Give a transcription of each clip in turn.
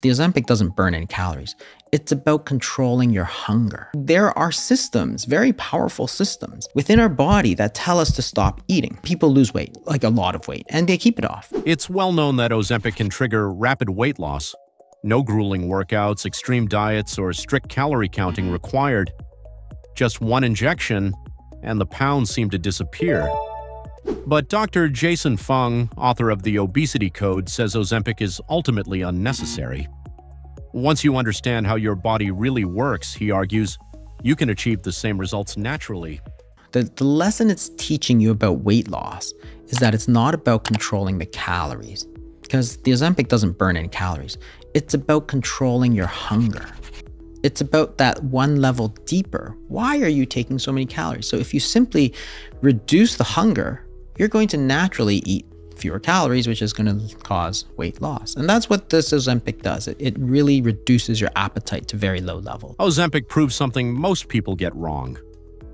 The Ozempic doesn't burn any calories. It's about controlling your hunger. There are systems, very powerful systems, within our body that tell us to stop eating. People lose weight, like a lot of weight, and they keep it off. It's well known that Ozempic can trigger rapid weight loss. No grueling workouts, extreme diets, or strict calorie counting required. Just one injection, and the pounds seem to disappear. But Dr. Jason Fung, author of The Obesity Code, says Ozempic is ultimately unnecessary. Once you understand how your body really works, he argues, you can achieve the same results naturally. The lesson it's teaching you about weight loss is that it's not about controlling the calories, because the Ozempic doesn't burn any calories. It's about controlling your hunger. It's about that one level deeper. Why are you taking so many calories? So if you simply reduce the hunger, you're going to naturally eat fewer calories, which is going to cause weight loss. And that's what this Ozempic does. It really reduces your appetite to very low level. Ozempic proves something most people get wrong.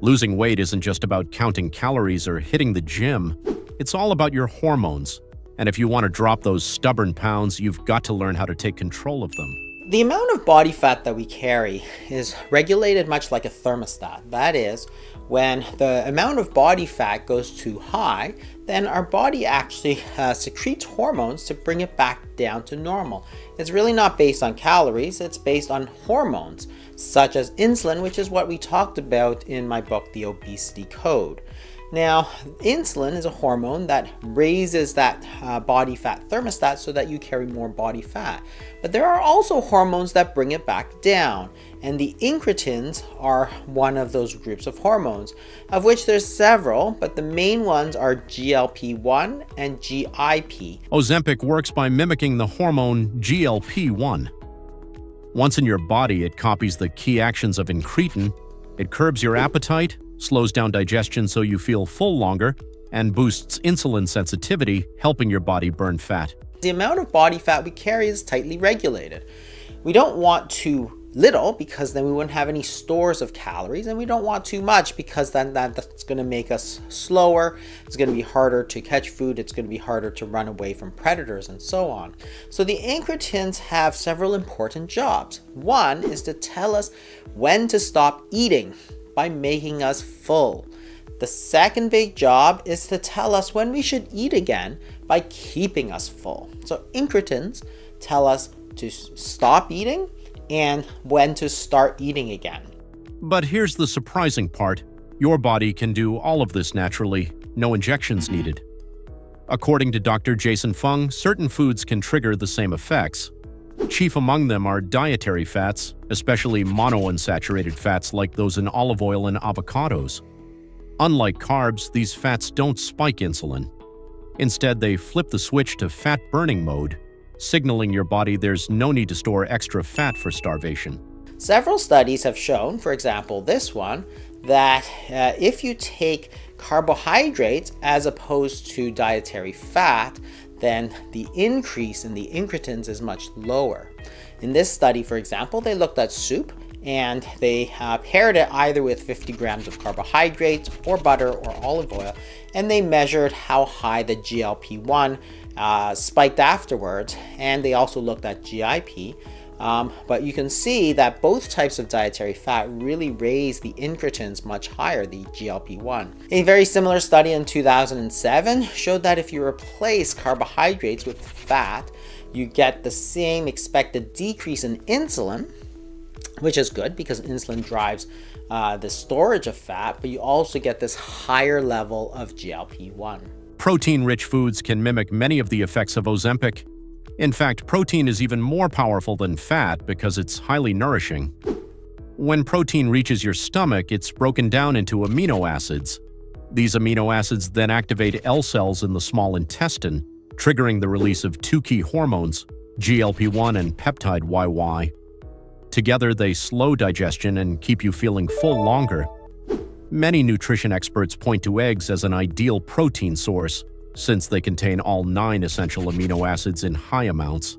Losing weight isn't just about counting calories or hitting the gym. It's all about your hormones. And if you want to drop those stubborn pounds, you've got to learn how to take control of them. The amount of body fat that we carry is regulated much like a thermostat. That is, when the amount of body fat goes too high, then our body actually secretes hormones to bring it back down to normal. It's really not based on calories, it's based on hormones, such as insulin, which is what we talked about in my book, The Obesity Code. Now, insulin is a hormone that raises that body fat thermostat so that you carry more body fat. But there are also hormones that bring it back down, and the incretins are one of those groups of hormones, of which there's several, but the main ones are GLP-1 and GIP. Ozempic works by mimicking the hormone GLP-1. Once in your body, it copies the key actions of incretin. It curbs your appetite, slows down digestion so you feel full longer, and boosts insulin sensitivity, helping your body burn fat. The amount of body fat we carry is tightly regulated. We don't want too little because then we wouldn't have any stores of calories, and we don't want too much because then that's going to make us slower. It's going to be harder to catch food. It's going to be harder to run away from predators and so on. So the incretins have several important jobs. One is to tell us when to stop eating by making us full. The second big job is to tell us when we should eat again by keeping us full. So incretins tell us to stop eating and when to start eating again. But here's the surprising part. Your body can do all of this naturally, no injections needed. According to Dr. Jason Fung, certain foods can trigger the same effects. Chief among them are dietary fats, especially monounsaturated fats like those in olive oil and avocados. Unlike carbs, these fats don't spike insulin. Instead, they flip the switch to fat-burning mode, signaling your body there's no need to store extra fat for starvation. Several studies have shown, for example this one, that if you take carbohydrates as opposed to dietary fat, then the increase in the incretins is much lower. In this study, for example, they looked at soup and they paired it either with 50 grams of carbohydrates or butter or olive oil, and they measured how high the GLP-1 spiked afterwards, and they also looked at GIP. But you can see that both types of dietary fat really raise the incretins much higher, the GLP-1. A very similar study in 2007 showed that if you replace carbohydrates with fat, you get the same expected decrease in insulin, which is good because insulin drives the storage of fat, but you also get this higher level of GLP-1. Protein-rich foods can mimic many of the effects of Ozempic. In fact, protein is even more powerful than fat because it's highly nourishing. When protein reaches your stomach, it's broken down into amino acids. These amino acids then activate L cells in the small intestine, triggering the release of two key hormones, GLP-1 and peptide YY. Together, they slow digestion and keep you feeling full longer. Many nutrition experts point to eggs as an ideal protein source, since they contain all 9 essential amino acids in high amounts.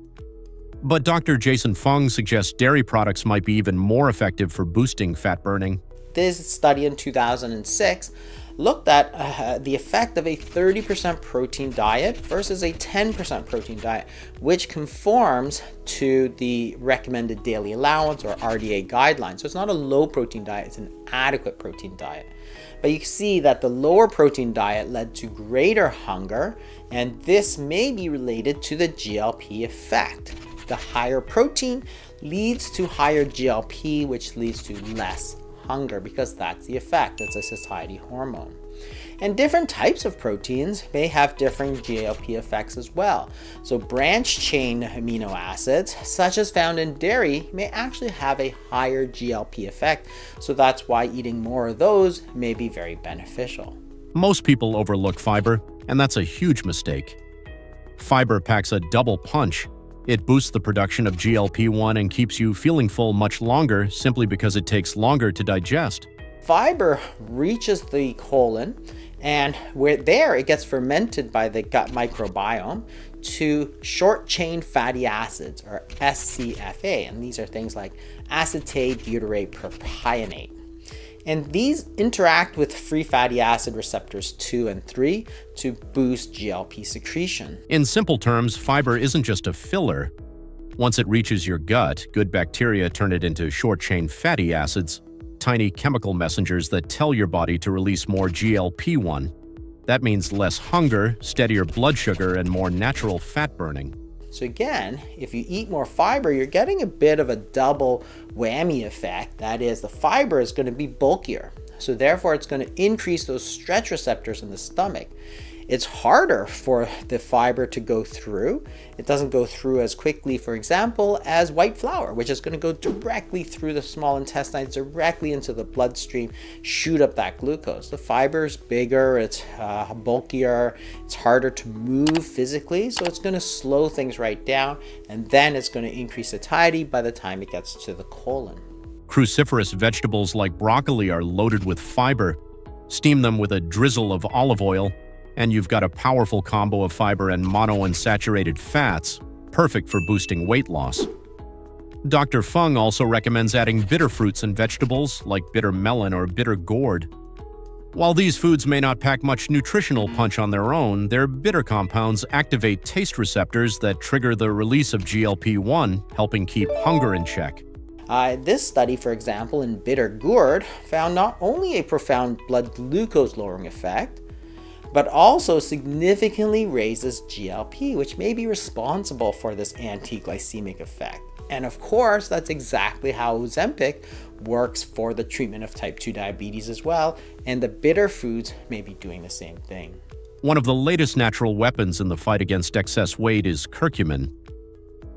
But Dr. Jason Fung suggests dairy products might be even more effective for boosting fat burning. This study in 2006 looked at the effect of a 30% protein diet versus a 10% protein diet, which conforms to the recommended daily allowance or RDA guidelines. So it's not a low protein diet, it's an adequate protein diet. But you can see that the lower protein diet led to greater hunger, and this may be related to the GLP effect. The higher protein leads to higher GLP, which leads to less hunger, because that's the effect. It's a satiety hormone. And different types of proteins may have different GLP effects as well. So branched chain amino acids, such as found in dairy, may actually have a higher GLP effect. So that's why eating more of those may be very beneficial. Most people overlook fiber, and that's a huge mistake. Fiber packs a double punch. It boosts the production of GLP-1 and keeps you feeling full much longer simply because it takes longer to digest. Fiber reaches the colon, and there it gets fermented by the gut microbiome to short-chain fatty acids, or SCFA, and these are things like acetate butyrate propionate. And these interact with free fatty acid receptors 2 and 3 to boost GLP secretion. In simple terms, fiber isn't just a filler. Once it reaches your gut, good bacteria turn it into short-chain fatty acids, tiny chemical messengers that tell your body to release more GLP-1. That means less hunger, steadier blood sugar, and more natural fat burning. So again, if you eat more fiber, you're getting a bit of a double whammy effect. That is, the fiber is going to be bulkier. So therefore, it's going to increase those stretch receptors in the stomach. It's harder for the fiber to go through. It doesn't go through as quickly, for example, as white flour, which is going to go directly through the small intestine, directly into the bloodstream, shoot up that glucose. The fiber is bigger, it's bulkier, it's harder to move physically, so it's going to slow things right down, and then it's going to increase satiety by the time it gets to the colon. Cruciferous vegetables like broccoli are loaded with fiber. Steam them with a drizzle of olive oil, and you've got a powerful combo of fiber and monounsaturated fats, perfect for boosting weight loss. Dr. Fung also recommends adding bitter fruits and vegetables like bitter melon or bitter gourd. While these foods may not pack much nutritional punch on their own, their bitter compounds activate taste receptors that trigger the release of GLP-1, helping keep hunger in check. This study, for example, in bitter gourd, found not only a profound blood glucose lowering effect, but also significantly raises GLP, which may be responsible for this anti-glycemic effect. And of course, that's exactly how Ozempic works for the treatment of type 2 diabetes as well, and the bitter foods may be doing the same thing. One of the latest natural weapons in the fight against excess weight is curcumin.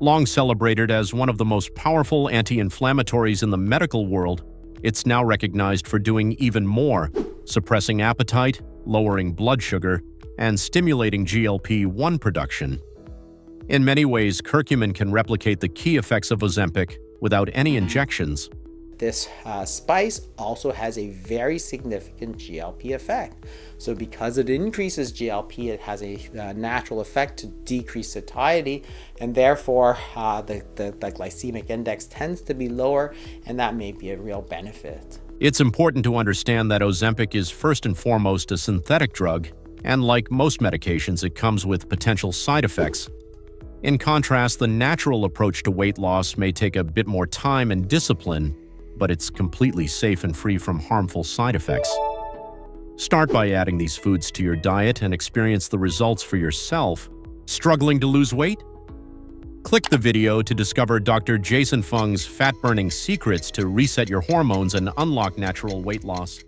Long celebrated as one of the most powerful anti-inflammatories in the medical world, it's now recognized for doing even more, suppressing appetite, lowering blood sugar, and stimulating GLP-1 production. In many ways, curcumin can replicate the key effects of Ozempic without any injections. This spice also has a very significant GLP effect. So because it increases GLP, it has a natural effect to decrease satiety, and therefore the glycemic index tends to be lower, and that may be a real benefit. It's important to understand that Ozempic is first and foremost a synthetic drug, and like most medications, it comes with potential side effects. In contrast, the natural approach to weight loss may take a bit more time and discipline, but it's completely safe and free from harmful side effects. Start by adding these foods to your diet and experience the results for yourself. Struggling to lose weight? Click the video to discover Dr. Jason Fung's fat-burning secrets to reset your hormones and unlock natural weight loss.